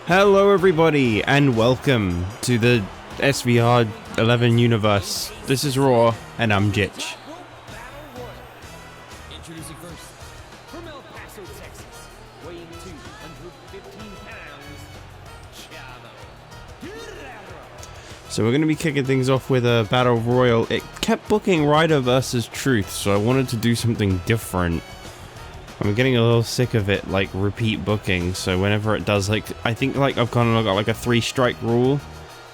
Hello everybody and welcome to the SVR 11 universe. This is Raw and I'm Jitch. Introducing first, from El Paso, Texas, weighing 215 pounds, Chavo. Guerrero. So we're going to be kicking things off with a battle royal. It kept booking Ryder versus Truth, so I wanted to do something different. I'm getting a little sick of it, like, repeat booking, so whenever it does, like, I think, like, I've kind of got, like, a 3-strike rule,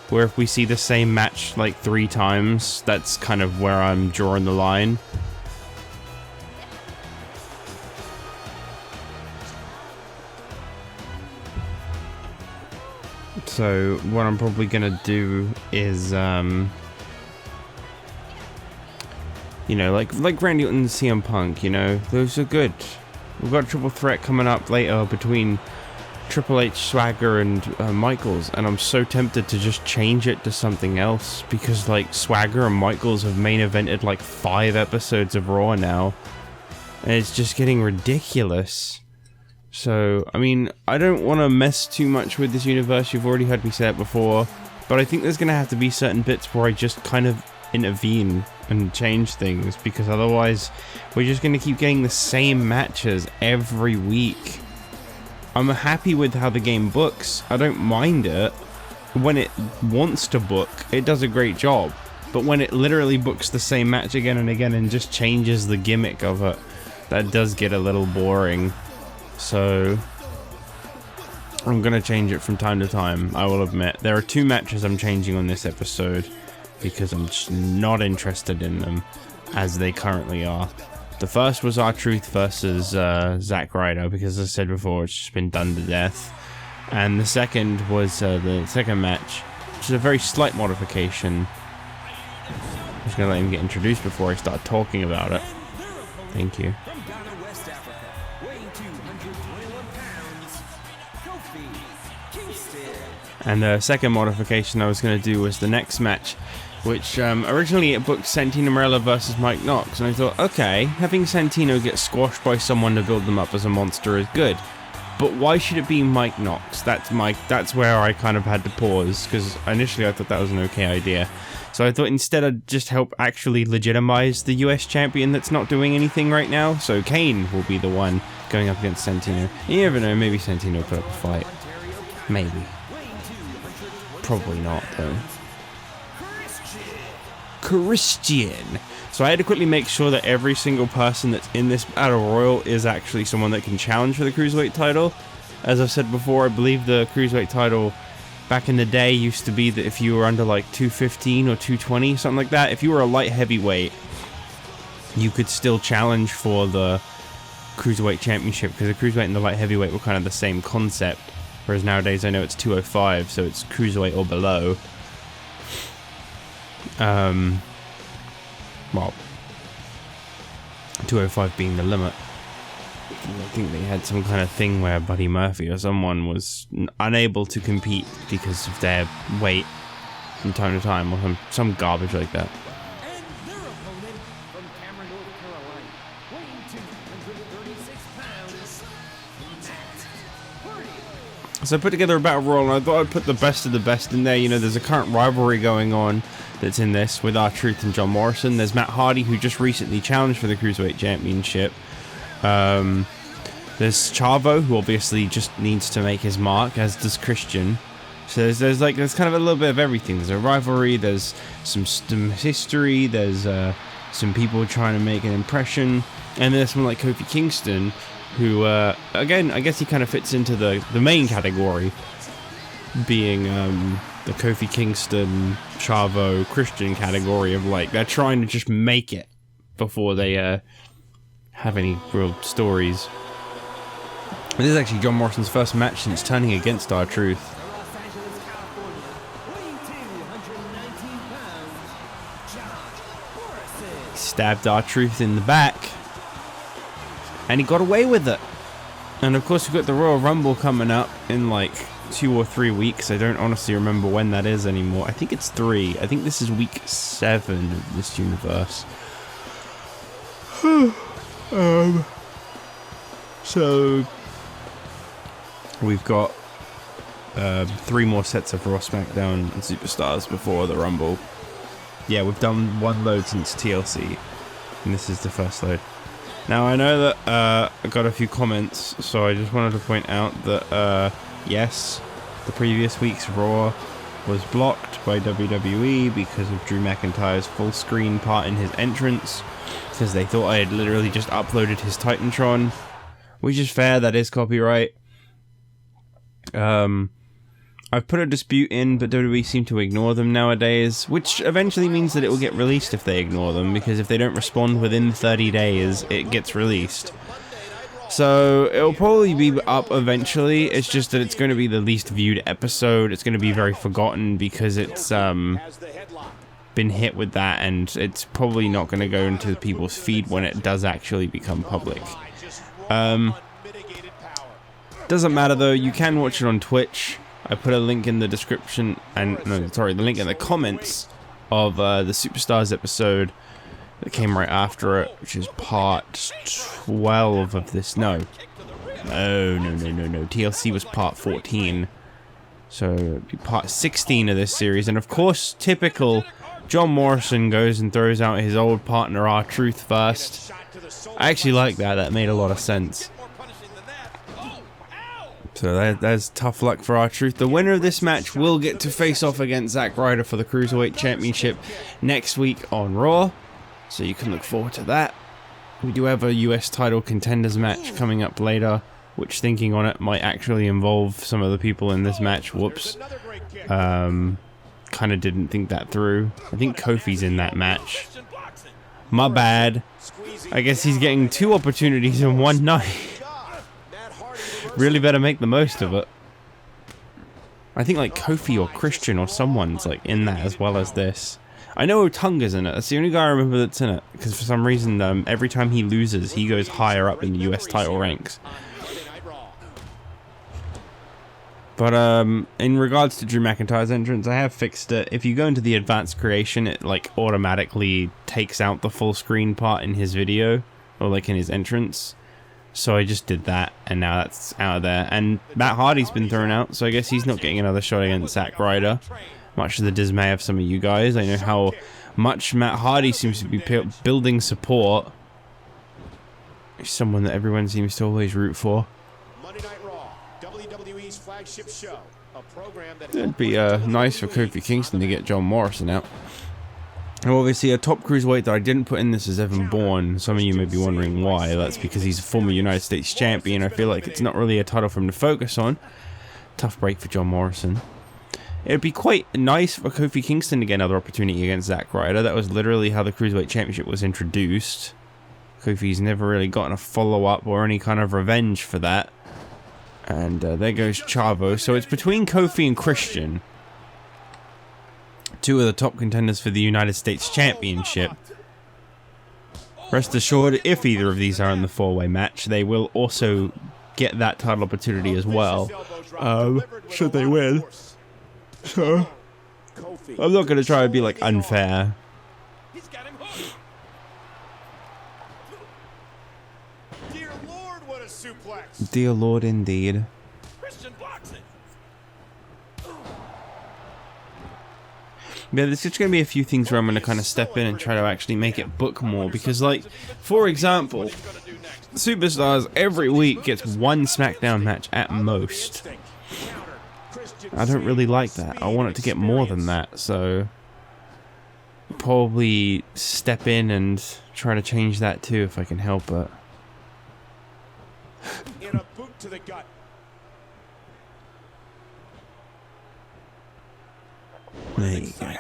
where if we see the same match, like, 3 times, that's kind of where I'm drawing the line. So, what I'm probably gonna do is, you know, like Randy Orton and CM Punk, you know, those are good. We've got a triple threat coming up later between Triple H, Swagger, and Michaels, and I'm so tempted to just change it to something else, because, like, Swagger and Michaels have main evented, like, 5 episodes of Raw now, and it's just getting ridiculous. So, I mean, I don't want to mess too much with this universe, you've already heard me say it before, but I think there's going to have to be certain bits where I just kind of intervene and change things, because otherwise we're just going to keep getting the same matches every week. I'm happy with how the game books, I don't mind it. When it wants to book, it does a great job, but when it literally books the same match again and again and just changes the gimmick of it, that does get a little boring. So I'm gonna change it from time to time, I will admit. There are 2 matches I'm changing on this episode because I'm just not interested in them as they currently are. The first was R-Truth versus Zack Ryder, because as I said before, it's just been done to death. And the second was the second match, which is a very slight modification. I'm just gonna let him get introduced before I start talking about it. Thank you. And the second modification I was going to do was the next match, which originally it booked Santino Marella versus Mike Knox, and I thought, okay, having Santino get squashed by someone to build them up as a monster is good, but why should it be Mike Knox? That's where I kind of had to pause, because initially I thought that was an okay idea. So I thought instead I'd just help actually legitimize the US champion that's not doing anything right now, so Kane will be the one going up against Santino. You never know, maybe Santino will put up a fight. Maybe. Probably not, though. Christian. So I had to quickly make sure that every single person that's in this Battle Royal is actually someone that can challenge for the Cruiserweight title. As I've said before, I believe the Cruiserweight title back in the day used to be that if you were under like 215 or 220, something like that, if you were a light heavyweight, you could still challenge for the Cruiserweight Championship, because the Cruiserweight and the light heavyweight were kind of the same concept. Whereas nowadays I know it's 205, so it's Cruiserweight or below. Well, 205 being the limit. I think they had some kind of thing where Buddy Murphy or someone was unable to compete because of their weight from time to time, or some garbage like that. And their opponent from Cameron, North Carolina, weighing 236 pounds, So I put together a battle royal, and I thought I'd put the best of the best in there. You know, there's a current rivalry going on that's in this with R-Truth and John Morrison. There's Matt Hardy, who just recently challenged for the Cruiserweight Championship. There's Chavo, who obviously just needs to make his mark, as does Christian. So there's kind of a little bit of everything. There's a rivalry, there's some history, there's some people trying to make an impression, and there's someone like Kofi Kingston, who, again, I guess he kind of fits into the main category, being the Kofi Kingston, Chavo, Christian category of, like, they're trying to just make it before they have any real stories. This is actually John Morrison's first match since turning against R-Truth. He stabbed R-Truth in the back, and he got away with it. And of course we've got the Royal Rumble coming up in like 2 or 3 weeks. I don't honestly remember when that is anymore. I think it's 3. I think this is week 7 of this universe. So we've got 3 more sets of Raw, SmackDown, and Superstars before the Rumble. Yeah, we've done 1 load since TLC, and this is the first load. Now, I know that I got a few comments, so I just wanted to point out that, yes, the previous week's Raw was blocked by WWE because of Drew McIntyre's full screen part in his entrance, because they thought I had literally just uploaded his Titantron, which is fair, that is copyright. I've put a dispute in, but WWE seem to ignore them nowadays, which eventually means that it will get released if they ignore them, because if they don't respond within 30 days, it gets released. So, it'll probably be up eventually, it's just that it's going to be the least viewed episode, it's going to be very forgotten because it's, been hit with that, and it's probably not going to go into people's feed when it does actually become public. Doesn't matter though, you can watch it on Twitch. I put a link in the description, the link in the comments of the Superstars episode that came right after it, which is part 12 of this. No. TLC was part 14. So, it'd be part 16 of this series. And of course, typical, John Morrison goes and throws out his old partner R-Truth first. I actually like that. That made a lot of sense. So that's tough luck for R-Truth. The winner of this match will get to face off against Zack Ryder for the Cruiserweight Championship next week on Raw. So you can look forward to that. We do have a US title contenders match coming up later, which, thinking on it, might actually involve some of the people in this match. Whoops. Kind of didn't think that through. I think Kofi's in that match. My bad. I guess he's getting 2 opportunities in one night. Really better make the most of it. I think like Kofi or Christian or someone's like in that as well as this. I know Otunga's in it. That's the only guy I remember that's in it. Because for some reason, every time he loses, he goes higher up in the US title ranks. But in regards to Drew McIntyre's entrance, I have fixed it. If you go into the advanced creation, it like automatically takes out the full screen part in his video, or like in his entrance. So I just did that, and now that's out of there. And Matt Hardy's been thrown out, so I guess he's not getting another shot against Zack Ryder. Much to the dismay of some of you guys. I know how much Matt Hardy seems to be building support. He's someone that everyone seems to always root for. Monday Night Raw, WWE's flagship show, a program that it'd be nice for Kofi Kingston to get John Morrison out. And obviously, a top cruiserweight that I didn't put in this is Evan Bourne. Some of you may be wondering why. That's because he's a former United States champion. I feel like it's not really a title for him to focus on. Tough break for John Morrison. It'd be quite nice for Kofi Kingston to get another opportunity against Zack Ryder. That was literally how the Cruiserweight Championship was introduced. Kofi's never really gotten a follow-up or any kind of revenge for that. And there goes Chavo. So it's between Kofi and Christian. 2 of the top contenders for the United States Championship. Rest assured, if either of these are in the 4-way match, they will also get that title opportunity as well, should they win. So, I'm not going to try and be like unfair. Dear Lord, what a suplex. Dear Lord, indeed. Yeah, there's just going to be a few things where I'm going to kind of step in and try to actually make it book more. Because, like, for example, Superstars every week gets 1 SmackDown match at most. I don't really like that. I want it to get more than that. So, probably step in and try to change that too if I can help it. In a boot to the gut. There you go.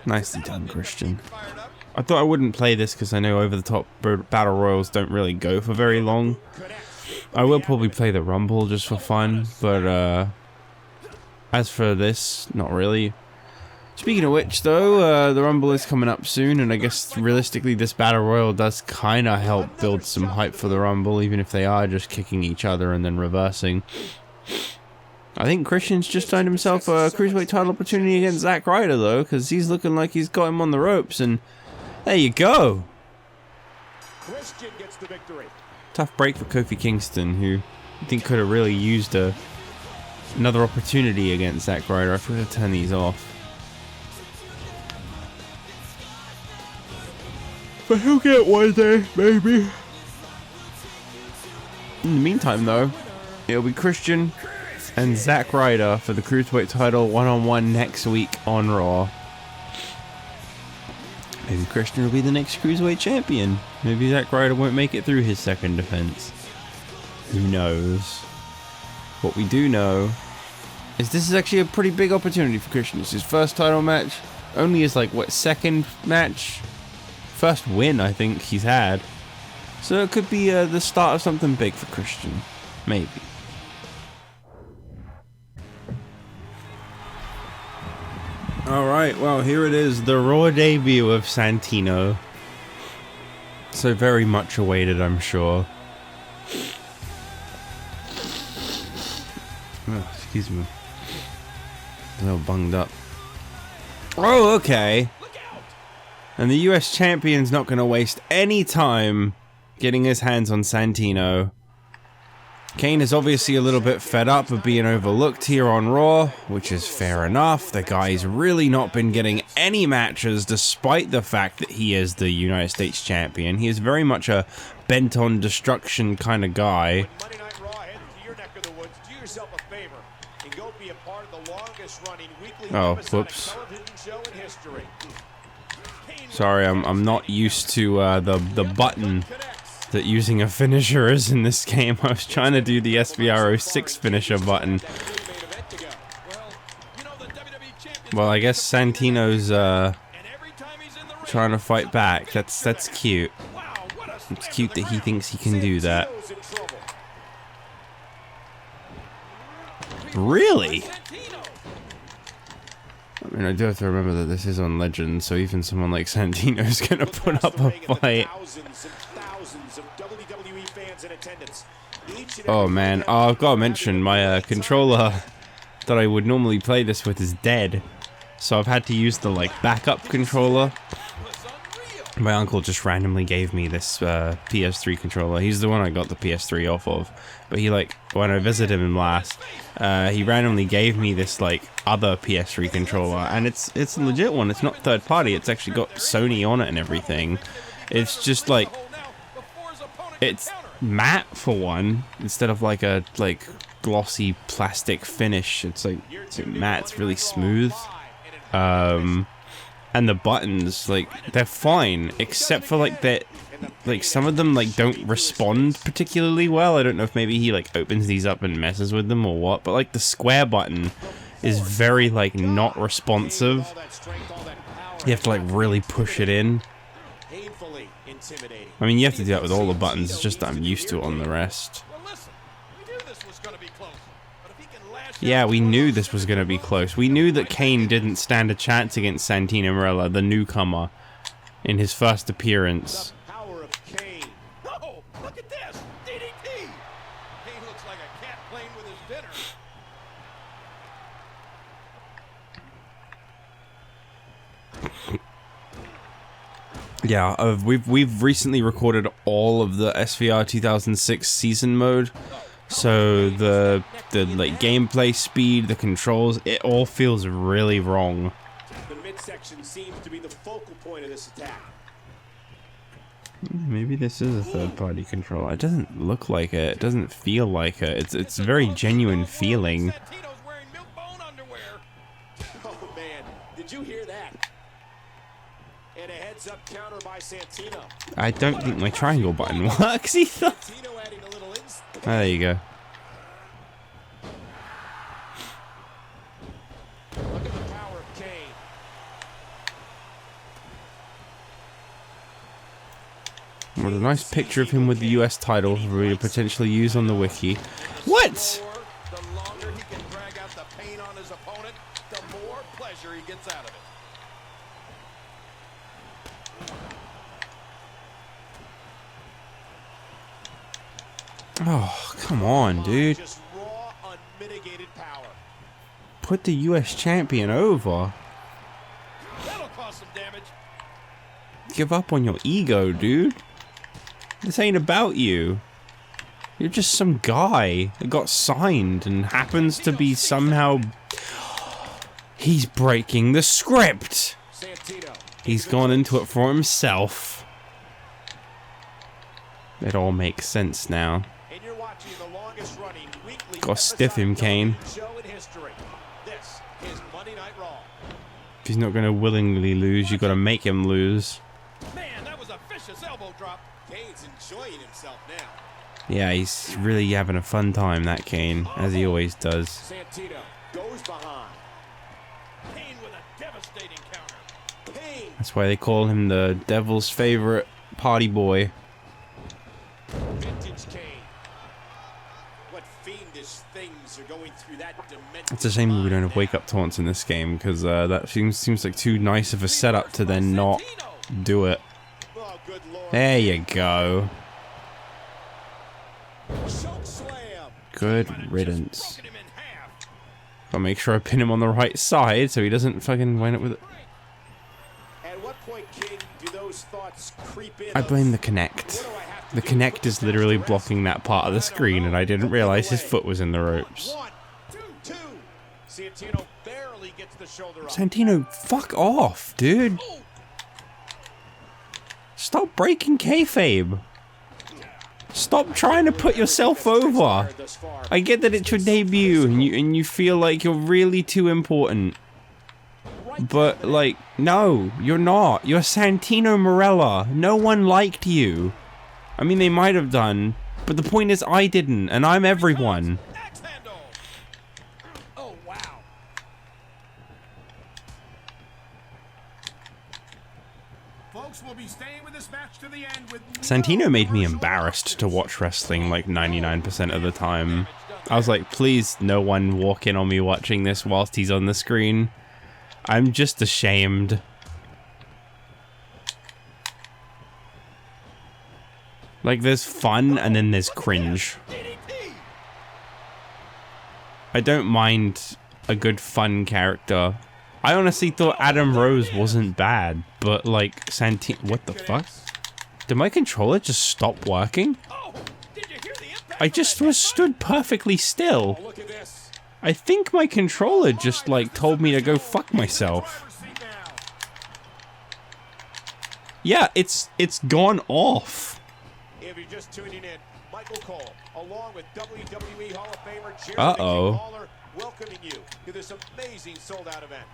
Nicely done, Christian. I thought I wouldn't play this because I know over-the-top battle royals don't really go for very long. I will probably play the Rumble just for fun, but as for this, not really. Speaking of which, though, the Rumble is coming up soon, and I guess realistically this battle royal does kind of help build some hype for the Rumble, even if they are just kicking each other and then reversing. I think Christian's just signed himself a Cruiserweight title opportunity against Zack Ryder, though, because he's looking like he's got him on the ropes, and there you go. Christian gets the victory. Tough break for Kofi Kingston, who I think could have really used a another opportunity against Zack Ryder. I forgot to turn these off. But he'll get one day, maybe. In the meantime, though, it'll be Christian and Zack Ryder for the Cruiserweight title one-on-one next week on Raw. Maybe Christian will be the next Cruiserweight champion. Maybe Zack Ryder won't make it through his second defense. Who knows? What we do know is this is actually a pretty big opportunity for Christian. It's his first title match. Only his, like, what, second match? First win, I think, he's had. So it could be the start of something big for Christian. Maybe. Alright, well, here it is. The Raw debut of Santino. So very much awaited, I'm sure. Oh, excuse me. A little bunged up. Oh, okay. And the US champion's not going to waste any time getting his hands on Santino. Kane is obviously a little bit fed up of being overlooked here on Raw, which is fair enough. The guy's really not been getting any matches despite the fact that he is the United States champion. He is very much a bent on destruction kind of guy. Oh, whoops. Sorry, I'm not used to the button that using a finisher is in this game. I was trying to do the SVR06 finisher button. Well, I guess Santino's trying to fight back. That's cute. It's cute that he thinks he can do that. Really? I mean, I do have to remember that this is on Legends, so even someone like Santino is going to put up a fight. Oh man, oh, I've got to mention, my controller that I would normally play this with is dead. So I've had to use the, like, backup controller. My uncle just randomly gave me this PS3 controller. He's the one I got the PS3 off of. But he, like, when I visited him last, he randomly gave me this, like, other PS3 controller. And it's a legit one. It's not third party. It's actually got Sony on it and everything. It's just, like, it's matte for one, instead of, like, a, like, glossy plastic finish. It's, like matte. It's really smooth. And the buttons, like, they're fine, except for, like, that, like, some of them, like, don't respond particularly well. I don't know if maybe he, like, opens these up and messes with them or what, but, like, the square button is very, like, not responsive. You have to, like, really push it in. I mean, you have to do that with all the buttons, it's just that I'm used to it on the rest. Yeah, we knew this was going to be close. We knew that Kane didn't stand a chance against Santino Marella, the newcomer, in his first appearance. Power of Kane. Oh, look at this. DDT. Kane looks like a cat playing with his dinner. Yeah, we've recently recorded all of the SVR 2006 season mode. So the like gameplay speed, the controls, it all feels really wrong. The midsection seems to be the focal point of this attack. Maybe this is a third-party controller. It doesn't look like it. It doesn't feel like it. It's a very genuine feeling. Oh man, did you hear that? And a heads-up counter by Santino. I don't think my triangle button works either. There you go. Look at the power of Kane. Well, a nice picture of him with the US title for me to potentially use on the wiki. What? The longer he can drag out the pain on his opponent, the more pleasure he gets out of it. Oh, come on, dude. Just raw, unmitigated power. Put the US champion over. That'll cause some damage. Give up on your ego, dude. This ain't about you. You're just some guy that got signed and happens to be somehow... He's breaking the script! He's gone into it for himself. It all makes sense now. Gotta stiff him, Kane. If he's not gonna willingly lose, you gotta make him lose. Man, that was a vicious elbow drop. Kane's enjoying himself now. Yeah, he's really having a fun time, that Kane, as he always does. Santino goes behind. Kane with a devastating counter. Kane. That's why they call him the devil's favorite party boy. Vintage Kane. What fiendish things are going through that dimension. It's a shame we don't have wake-up taunts in this game, because that seems like too nice of a setup to then not do it. Oh, good Lord. There you go. Choke slam. Good riddance. I'll make sure I pin him on the right side so he doesn't fucking wind up with it. At what point, King, do those thoughts creep in? I blame the Connect. The Connect is literally blocking that part of the screen, and I didn't realize his foot was in the ropes. 1, 2. Santino barely gets the shoulder up. Santino, fuck off, dude. Stop breaking kayfabe. Stop trying to put yourself over. I get that it's your debut and you feel like you're really too important. But, like, no, you're not. You're Santino Marella. No one liked you. I mean, they might have done, but the point is I didn't, and I'm everyone. Oh, wow. Folks will be staying with this match to the end with Santino made me embarrassed to watch wrestling like 99% of the time. I was like, please, no one walk in on me watching this whilst he's on the screen. I'm just ashamed. Like, there's fun and then there's cringe. I don't mind a good fun character. I honestly thought Adam Rose wasn't bad, but like Santino, what the fuck? Did my controller just stop working? I just was stood perfectly still. I think my controller just like told me to go fuck myself. Yeah, it's gone off. If you're just tuning in, Michael Cole, along with WWE Hall of Famer Jerry Uh-oh. Lawler, welcoming you to this amazing sold-out event.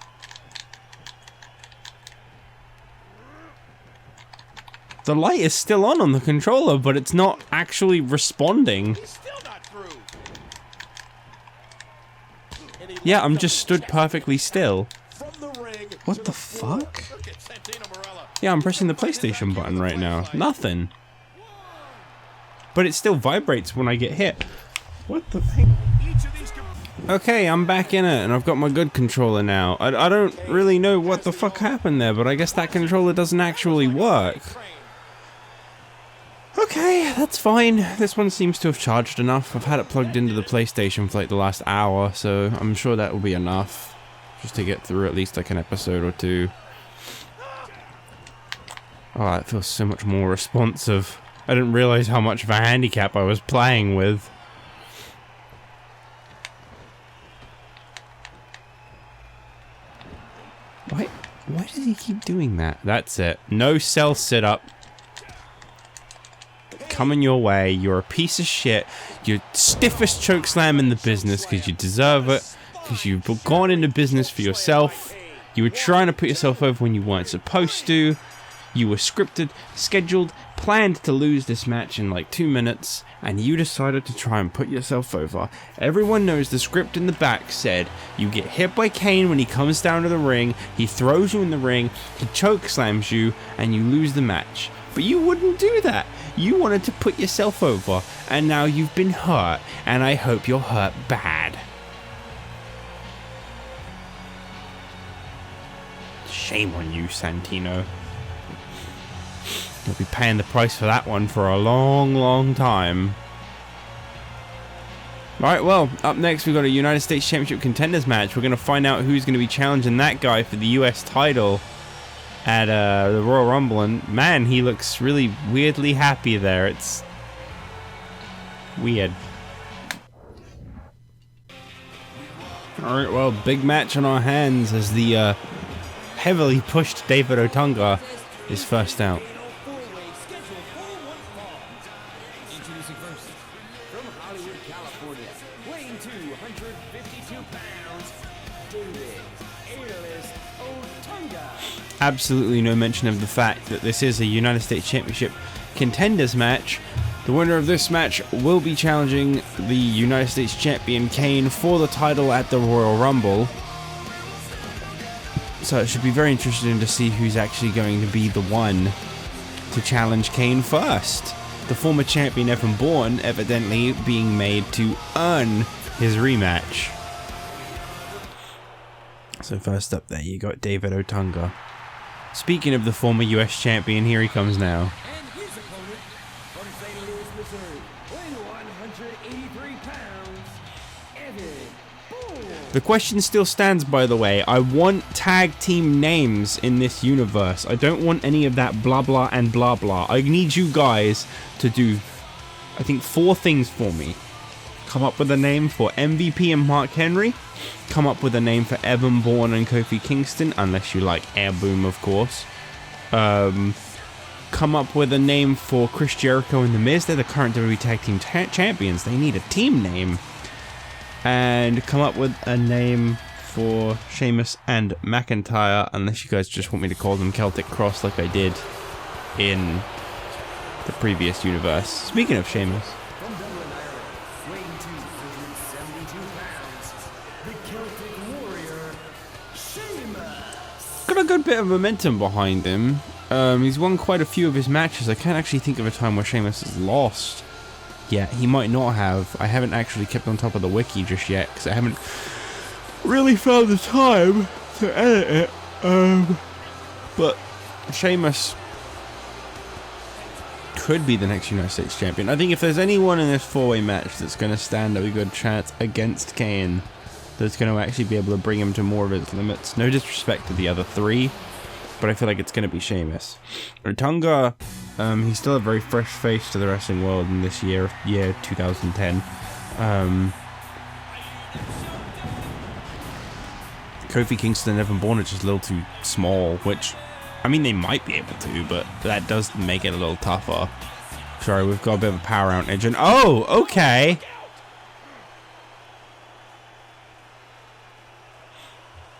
The light is still on the controller, but it's not actually responding. He's still not through. Yeah, I'm just stood perfectly still. From the ring What to the floor. fuck? Look at Santino Marella. Yeah, I'm pressing the PlayStation button right now. Nothing. But it still vibrates when I get hit. What the thing? Each of these Okay, I'm back in it, and I've got my good controller now. I don't really know what the fuck happened there, but I guess that controller doesn't actually work. Okay, that's fine. This one seems to have charged enough. I've had it plugged into the PlayStation for like the last hour, so I'm sure that will be enough. Just to get through at least like an episode or two. Oh, it feels so much more responsive. I didn't realize how much of a handicap I was playing with. Why does he keep doing that? That's it. No cell sit-up. Coming your way. You're a piece of shit. You're stiffest chokeslam in the business because you deserve it. Because you've gone into business for yourself. You were trying to put yourself over when you weren't supposed to. You were scripted, scheduled, planned to lose this match in like 2 minutes, and you decided to try and put yourself over. Everyone knows the script in the back said you get hit by Kane when he comes down to the ring, he throws you in the ring, he chokeslams you, and you lose the match. But you wouldn't do that. You wanted to put yourself over, and now you've been hurt, and I hope you're hurt bad. Shame on you, Santino. You'll be paying the price for that one for a long, long time. Alright, well, up next we've got a United States Championship Contenders match. We're going to find out who's going to be challenging that guy for the US title at the Royal Rumble. And man, he looks really weirdly happy there. Weird. Alright, well, big match on our hands as the heavily pushed David Otunga is first out. Introducing first, from Hollywood, California, weighing 252 pounds, David A-list Otunga. Absolutely no mention of the fact that this is a United States Championship Contenders match. The winner of this match will be challenging the United States Champion Kane for the title at the Royal Rumble. So it should be very interesting to see who's actually going to be the one to challenge Kane first. The former champion Evan Bourne evidently being made to earn his rematch. So first up there you got David Otunga. Speaking of the former US champion, here he comes now. And his opponent, from St. Louis, Missouri, weighing 183 pounds, Evan Bourne. The question still stands, by the way. I want tag team names in this universe. I don't want any of that blah blah and blah blah. I need you guys to do, I think, 4 things for me. Come up with a name for MVP and Mark Henry. Come up with a name for Evan Bourne and Kofi Kingston, unless you like Air Boom, of course. Come up with a name for Chris Jericho and The Miz. They're the current WWE Tag Team Champions. They need a team name. And come up with a name for Sheamus and McIntyre, unless you guys just want me to call them Celtic Cross like I did in the previous universe. Speaking of Sheamus. From Dublin, Ireland, weighing 272 pounds, the Celtic Warrior, Sheamus. Got a good bit of momentum behind him. He's won quite a few of his matches. I can't actually think of a time where Sheamus has lost. Yeah, he might not have. I haven't actually kept on top of the wiki just yet because I haven't really found the time to edit it. But Sheamus could be the next United States champion. I think if there's anyone in this 4-way match that's going to stand a good chance against Kane, that's going to actually be able to bring him to more of his limits. No disrespect to the other 3, but I feel like it's going to be Sheamus. Otunga, he's still a very fresh face to the wrestling world in this year 2010. Kofi Kingston and Evan Bourne are just a little too small, which, I mean, they might be able to, but that does make it a little tougher. Sorry, we've got a bit of a power outage, and oh, okay.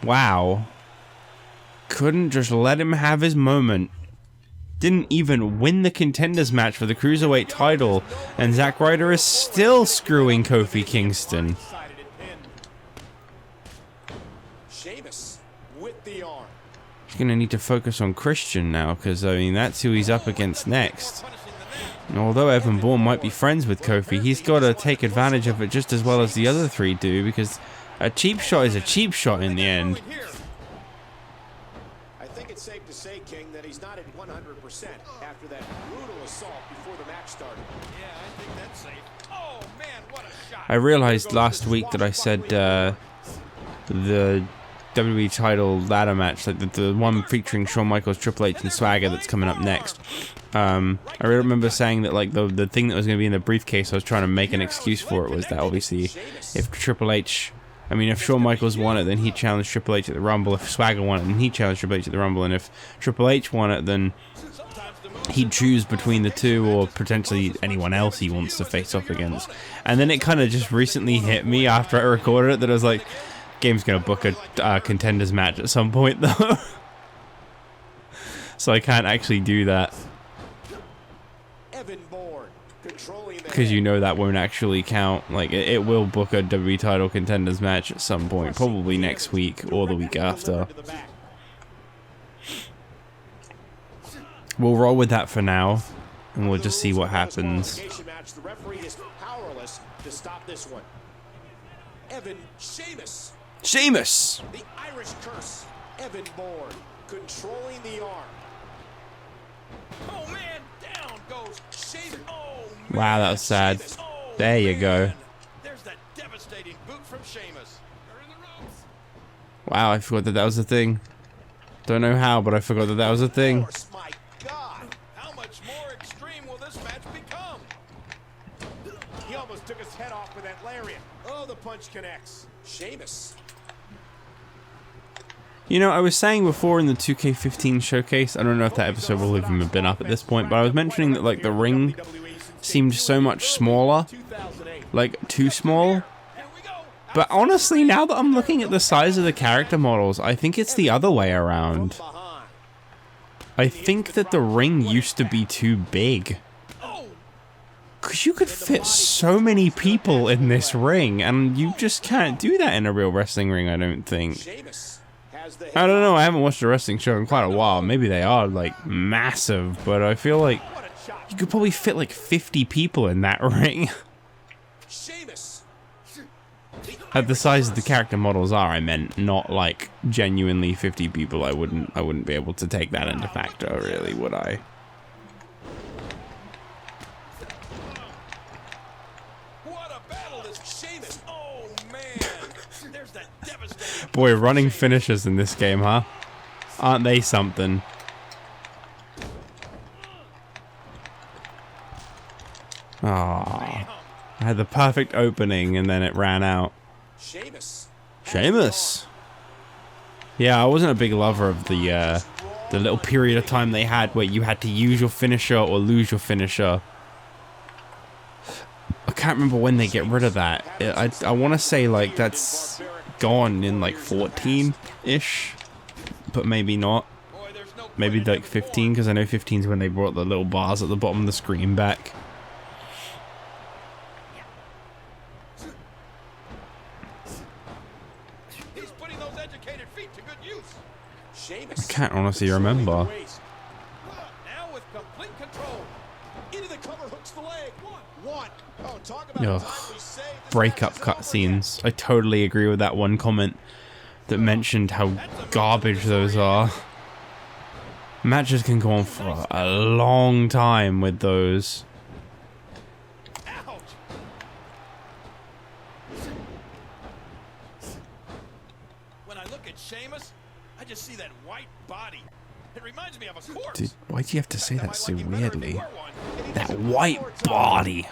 Wow. Couldn't just let him have his moment. Didn't even win the Contenders match for the Cruiserweight title, and Zack Ryder is still screwing Kofi Kingston. Sheamus with the arm. He's gonna need to focus on Christian now, because I mean that's who he's up against next. And although Evan Bourne might be friends with Kofi, he's got to take advantage of it just as well as the other 3 do, because a cheap shot is a cheap shot in the end. I think it's safe to say, King, that he's not at 100% after that brutal assault before the match started. Yeah, I think that's safe. Oh man, what a shot! I realized last week that I said the WWE title ladder match, like the one featuring Shawn Michaels, Triple H, and Swagger that's coming up next. I remember saying that like the thing that was going to be in the briefcase, I was trying to make an excuse for it, was that obviously if Triple H, I mean, if Shawn Michaels won it, then he'd challenge Triple H at the Rumble. If Swagger won it, then he'd challenge Triple H at the Rumble. And if Triple H won it, then he'd choose between the 2 or potentially anyone else he wants to face off against. And then it kind of just recently hit me after I recorded it that I was like, game's going to book a Contenders match at some point, though. So I can't actually do that. Evan Bourne controlling the Because you know that won't actually count. Like, it will book a WWE title Contenders match at some point. Probably next week or the week after. We'll roll with that for now. And we'll just see what happens. The referee is powerless to stop this one. Evan Sheamus. Sheamus! The Irish curse. Evan Bourne controlling the arm. Oh man, down goes Sheamus. Oh man. Wow, that was sad. Sheamus. Oh, There you go. man. There's that devastating boot from Sheamus. They're in the ropes. Wow, I forgot that that was a thing. Don't know how, but I forgot that that was a thing. Force, my God. How much more extreme will this match become? He almost punch connects. Sheamus. You know, I was saying before in the 2K15 showcase, I don't know if that episode will even have been up at this point, but I was mentioning that, like, the ring seemed so much smaller. Like, too small. But honestly, now that I'm looking at the size of the character models, I think it's the other way around. I think that the ring used to be too big. Because you could fit so many people in this ring, and you just can't do that in a real wrestling ring, I don't think. I don't know, I haven't watched a wrestling show in quite a while. Maybe they are, like, massive, but I feel like you could probably fit, like, 50 people in that ring. At the size of the character models are, I meant, not, like, genuinely 50 people. I wouldn't be able to take that into factor, really, would I? What a battle this Sheamus. Oh man. There's that devastating. Boy, running finishers in this game, huh? Aren't they something? Ah, I had the perfect opening and then it ran out. Sheamus. Yeah, I wasn't a big lover of the little period of time they had where you had to use your finisher or lose your finisher. I can't remember when they get rid of that. I want to say like that's gone in like 14-ish, but maybe not. Maybe like 15, because I know 15 is when they brought the little bars at the bottom of the screen back. He's putting those educated feet to good use. I can't honestly remember. Now with complete control. Into the cover, hooks the leg. One. Oh, talk about Ugh. a timely save. This Breakup match is over. cutscenes. I totally agree with that one comment that mentioned how garbage those are. Matches can go on for a long time with those. Ouch. When I look at Sheamus, I just see that white body. It reminds me of a corpse. Dude, why do you have to say that so Might like it better if he weirdly? wore one. That white body.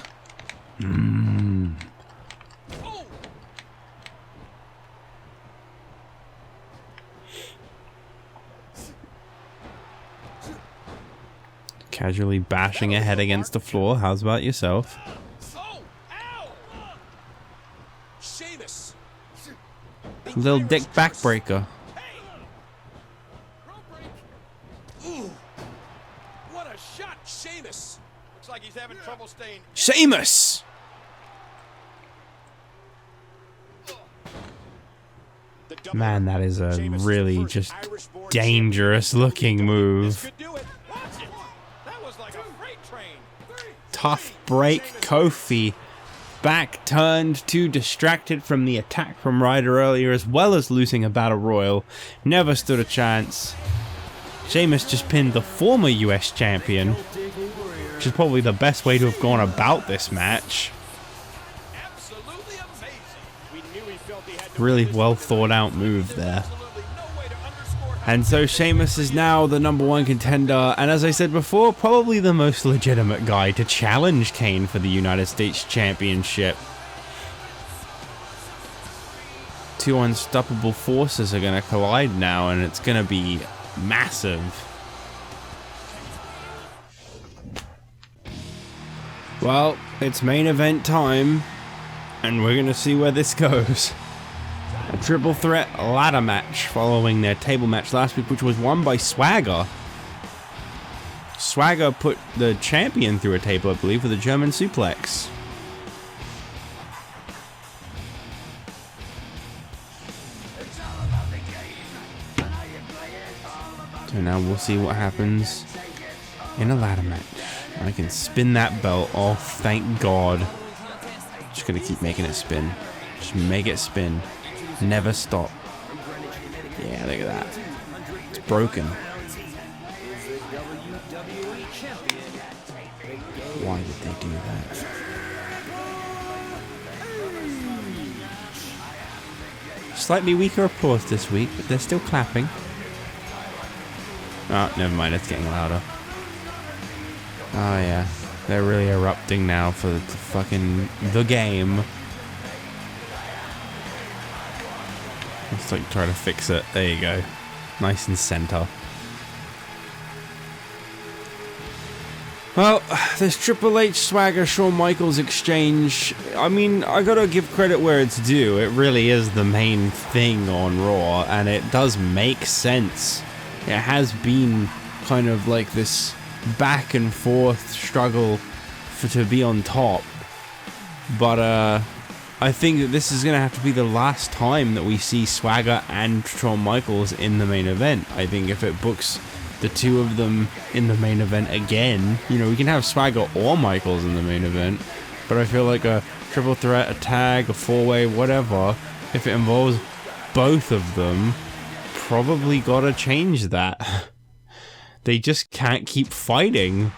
Mmm. Oh. Casually bashing a head against the floor. How's about yourself? Oh. Ow. Sheamus. Little dick backbreaker. Hey. Rope break. Ooh. What a shot. Sheamus. Looks like he's having trouble staying. Sheamus! The double- Man, that is a Sheamus is really the first just Irish-born dangerous looking champion. move. This could do it. Watch it. That was like a freight train. Tough break, Kofi. Back turned, too distracted from the attack from Ryder earlier, as well as losing a battle royal. Never stood a chance. Sheamus just pinned the former US champion, which is probably the best way to have gone about this match. Absolutely amazing. We knew he felt he had to Really win this well one. thought out move there. Absolutely no way to underscore how And so Sheamus is now the #1 contender, and as I said before, probably the most legitimate guy to challenge Kane for the United States Championship. Two unstoppable forces are going to collide now, and it's going to be massive. Well, it's main event time, and we're going to see where this goes. A triple threat ladder match following their table match last week, which was won by Swagger. Swagger put the champion through a table, I believe, with a German suplex. So now we'll see what happens in a ladder match. I can spin that belt off, thank God. Just gonna keep making it spin. Just make it spin. Never stop. Yeah, look at that. It's broken. Why did they do that? Slightly weaker applause this week, but they're still clapping. Oh, never mind, it's getting louder. Oh yeah, they're really erupting now for the fucking the game. Let's like try to fix it. There you go. Nice and center. Well, this Triple H Swagger Shawn Michaels exchange, I mean, I gotta give credit where it's due. It really is the main thing on Raw, and it does make sense. It has been kind of like this back and forth struggle to be on top. But I think that this is gonna have to be the last time that we see Swagger and Shawn Michaels in the main event. I think if it books the two of them in the main event again, you know, we can have Swagger or Michaels in the main event, but I feel like a triple threat, a tag, a four-way, whatever, if it involves both of them, probably gotta change that. They just can't keep fighting.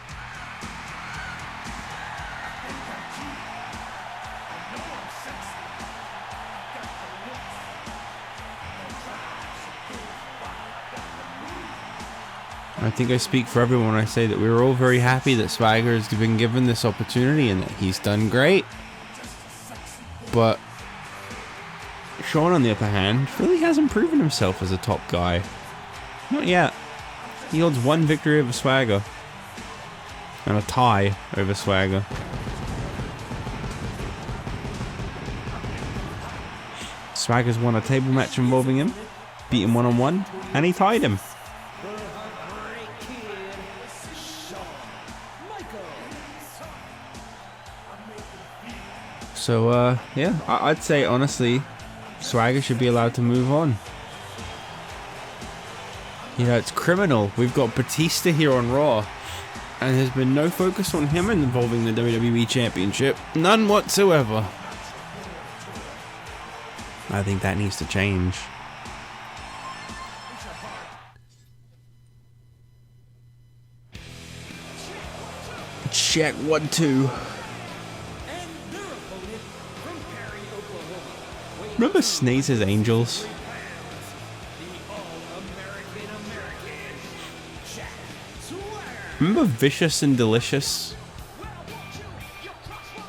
I think I speak for everyone when I say that we were all very happy that Swagger has been given this opportunity and that he's done great. But Shawn, on the other hand, really hasn't proven himself as a top guy. Not yet. He holds one victory over Swagger. And a tie over Swagger. Swagger's won a table match involving him, beat him one-on-one, and he tied him. So, yeah, I'd say, honestly, Swagger should be allowed to move on. You know, it's criminal. We've got Batista here on Raw, and there's been no focus on him involving the WWE Championship. None whatsoever. I think that needs to change. Check 1-2. Remember Sneezer's Angels? Remember Vicious and Delicious?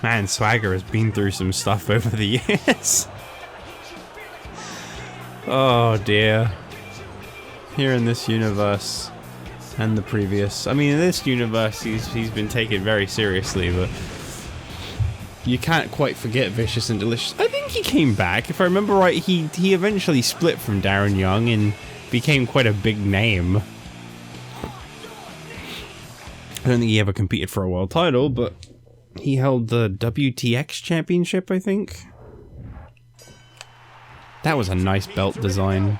Man, Swagger has been through some stuff over the years. Oh dear. Here in this universe and the previous. I mean, in this universe, he's been taken very seriously, but you can't quite forget Vicious and Delicious. I think he came back. If I remember right, he eventually split from Darren Young and became quite a big name. I don't think he ever competed for a world title, but he held the WTX championship, I think. That was a nice belt design.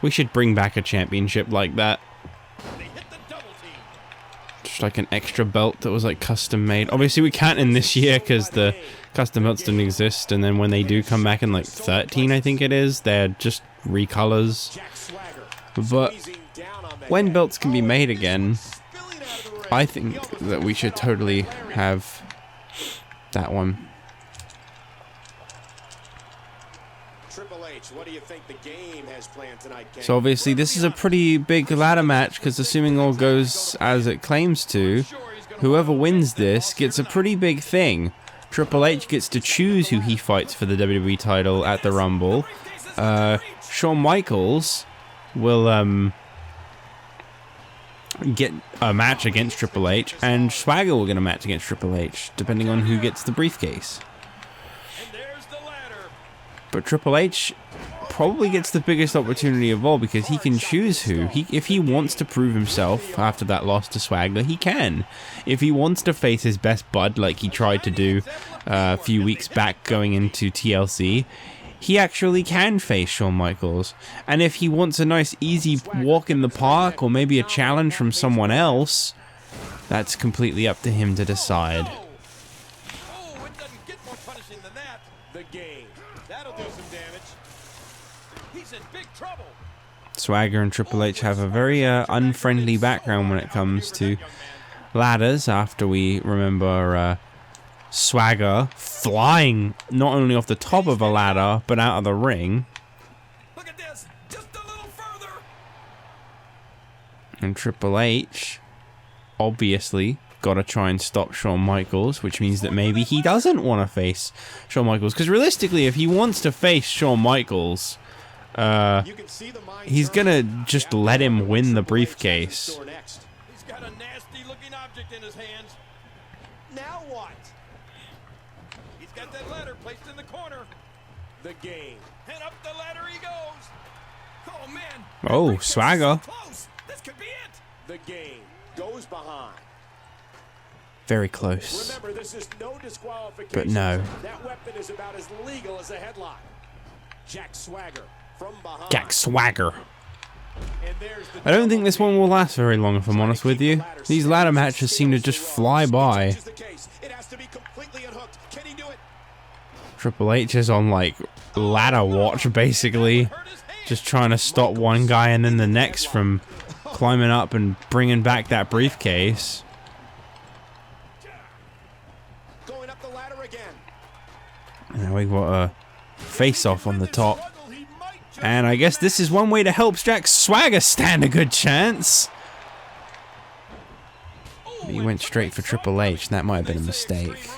We should bring back a championship like that. Just like an extra belt that was like custom made. Obviously we can't in this year because the custom belts didn't exist, and then when they do come back in like 13, I think it is, they're just recolors. But when belts can be made again, I think that we should totally have that one. What do you think the game has planned tonight, Kane? So obviously this is a pretty big ladder match, because assuming all goes as it claims to, whoever wins this gets a pretty big thing. Triple H gets to choose who he fights for the WWE title at the Rumble. Shawn Michaels will get a match against Triple H, and Swagger will get a match against Triple H, depending on who gets the briefcase. But Triple H probably gets the biggest opportunity of all, because he can choose who. If he wants to prove himself after that loss to Swagger, he can. If he wants to face his best bud like he tried to do a few weeks back going into TLC, he actually can face Shawn Michaels. And if he wants a nice easy walk in the park, or maybe a challenge from someone else, that's completely up to him to decide. Oh, it doesn't get more punishing than that. The game. That'll do some damage. He's in big trouble. Swagger and Triple H have a very unfriendly background when it comes to ladders, after we remember Swagger flying not only off the top of a ladder, but out of the ring. Look at this. Just a little further. And Triple H, obviously, got to try and stop Shawn Michaels, which means that maybe he doesn't want to face Shawn Michaels. Because realistically, if he wants to face Shawn Michaels, he's going to just let him win the briefcase. He's got a nasty-looking object in his hands. Now what? He's got that ladder placed in the corner. The game. And up the ladder he goes. Oh, man. Oh, Swagger. Close. This could be it. The game goes behind. Very close. Remember, this is no disqualification. But no. That weapon is about as legal as a headlock. Jack Swagger from behind. Jack Swagger. And there's the I don't think this one will last very long, if I'm honest with you. These ladder matches seem to just fly by. It has to be completely unhooked. Can he do it? Triple H is on, like, ladder watch, basically. Just trying to stop one guy and then the next from climbing up and bringing back that briefcase. Going up the ladder again. And we got a face-off on the top. And I guess this is one way to help Jack Swagger stand a good chance. But he went straight for Triple H, and that might have been a mistake.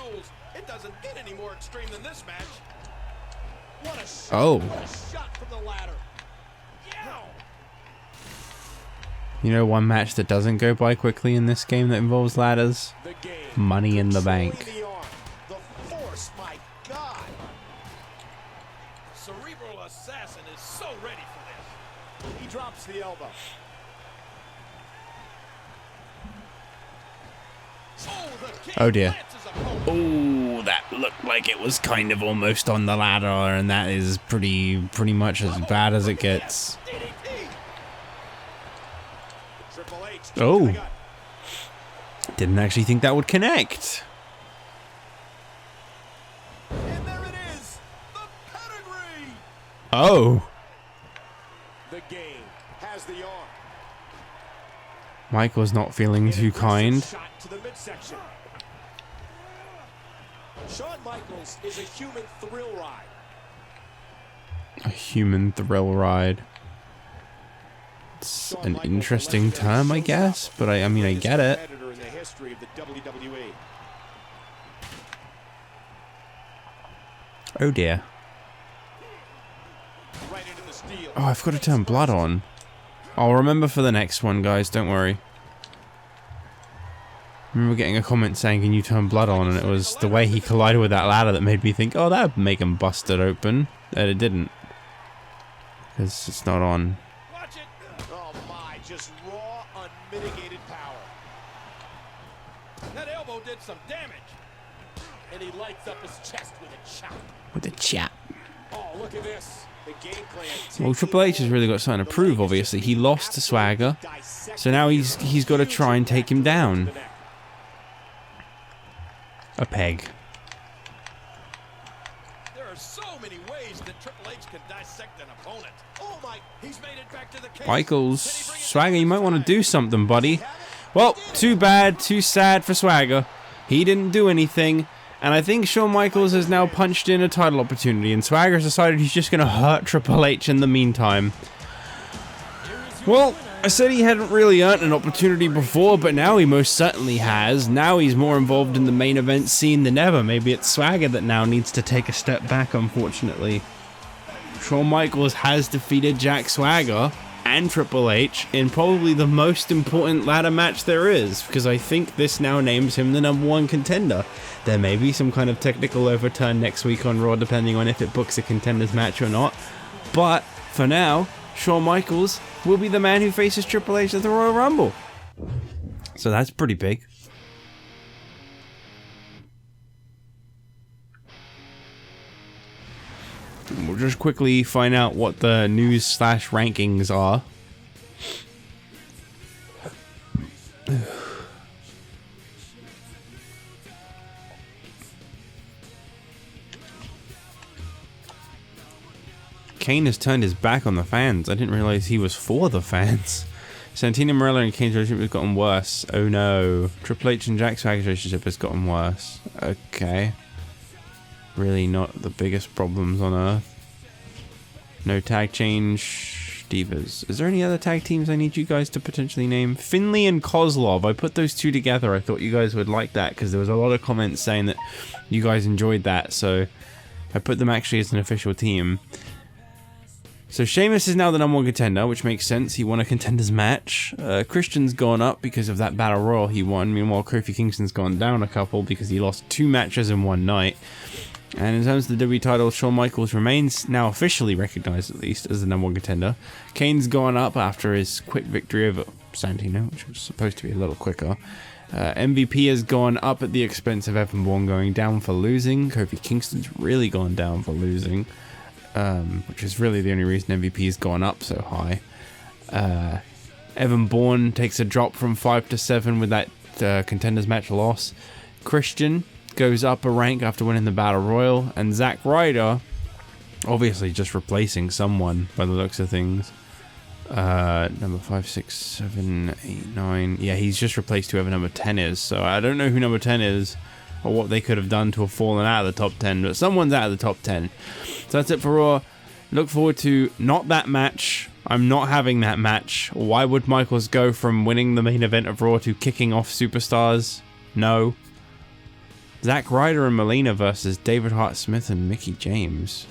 It doesn't get any more extreme than this match. What a shot. Oh. What a shot from the ladder. You know one match that doesn't go by quickly in this game that involves ladders? The game. Money in the Bank. Controlling the arm. The force, my God. Cerebral assassin is so ready for this. He drops the elbow. Oh dear. Oh, that looked like it was kind of almost on the ladder, and that is pretty much as bad as it gets. Oh. Didn't actually think that would connect. And there it is. The pedigree. Oh. The game has the arm. Michael's not feeling too kind. Shot to the midsection. Shawn Michaels is a human thrill ride. A human thrill ride. It's an interesting term, I guess, but I mean, I get it. In the history of the WWE. Oh dear. Right into the steel. Oh, I've got to turn blood on. I'll remember for the next one, guys, don't worry. I remember getting a comment saying, can you turn blood on? And it was the way he collided with that ladder that made me think, oh, that would make him bust it open. And it didn't. Because it's not on. Watch it. Oh my, just raw, unmitigated power. That elbow did some damage. And he lights up his chest with a chop. With a chap. Oh, look at this. The game plan. Well, Triple H has really got something to prove, obviously. He lost to Swagger. So now he's got to try and take him down. A peg. There are so many ways that Triple H can dissect an opponent. Oh my, he's made it back to the cage. Michaels, Swagger, you might want to do something, buddy. Well, too bad, too sad for Swagger. He didn't do anything. And I think Shawn Michaels has now punched in a title opportunity, and Swagger's decided he's just going to hurt Triple H in the meantime. Well, I said he hadn't really earned an opportunity before, but now he most certainly has. Now he's more involved in the main event scene than ever. Maybe it's Swagger that now needs to take a step back, unfortunately. Shawn Michaels has defeated Jack Swagger and Triple H in probably the most important ladder match there is, because I think this now names him the #1 contender. There may be some kind of technical overturn next week on Raw, depending on if it books a contenders match or not. But for now, Shawn Michaels will be the man who faces Triple H at the Royal Rumble. So that's pretty big. We'll just quickly find out what the news/rankings are. Kane has turned his back on the fans. I didn't realize he was for the fans. Santino, Marella, and Kane's relationship has gotten worse. Oh no. Triple H and Jack Swagger's relationship has gotten worse. Okay. Really not the biggest problems on earth. No tag change. Divas. Is there any other tag teams I need you guys to potentially name? Finley and Kozlov. I put those two together. I thought you guys would like that because there was a lot of comments saying that you guys enjoyed that. So I put them actually as an official team. So Sheamus is now the #1 contender, which makes sense. He won a Contenders match. Christian's gone up because of that Battle Royal he won. Meanwhile, Kofi Kingston's gone down a couple because he lost 2 matches in one night. And in terms of the WWE title, Shawn Michaels remains now officially recognized, at least, as the #1 contender. Kane's gone up after his quick victory over Santino, which was supposed to be a little quicker. MVP has gone up at the expense of Evan Bourne going down for losing. Kofi Kingston's really gone down for losing. Which is really the only reason MVP has gone up so high. Evan Bourne takes a drop from 5 to 7 with that Contenders match loss. Christian goes up a rank after winning the Battle Royal. And Zack Ryder, obviously just replacing someone by the looks of things. Number 5, 6, 7, 8, 9. Yeah, he's just replaced whoever number 10 is. So I don't know who number 10 is, or what they could have done to have fallen out of the top 10, but someone's out of the top 10. So that's it for Raw. Look forward to not that match. I'm not having that match. Why would Michaels go from winning the main event of Raw to kicking off Superstars? No. Zack Ryder and Melina versus David Hart Smith and Mickie James.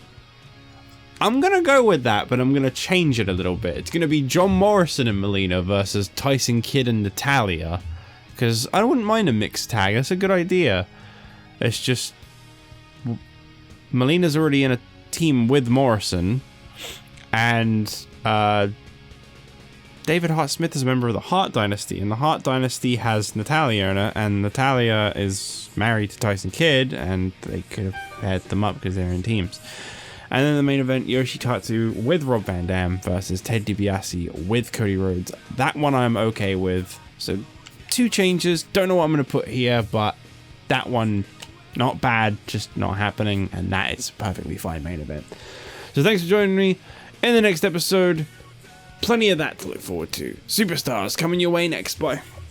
I'm going to go with that, but I'm going to change it a little bit. It's going to be John Morrison and Melina versus Tyson Kidd and Natalya. Because I wouldn't mind a mixed tag. That's a good idea. It's just Melina's already in a team with Morrison, and David Hart Smith is a member of the Hart Dynasty, and the Hart Dynasty has Natalya in it, and Natalya is married to Tyson Kidd, and they could have paired them up because they're in teams. And then the main event, Yoshitatsu with Rob Van Dam versus Ted DiBiase with Cody Rhodes. That one I'm okay with. So 2 changes. Don't know what I'm going to put here, but that one, not bad, just not happening, and that is a perfectly fine main event. So thanks for joining me in the next episode. Plenty of that to look forward to. Superstars coming your way next. Bye.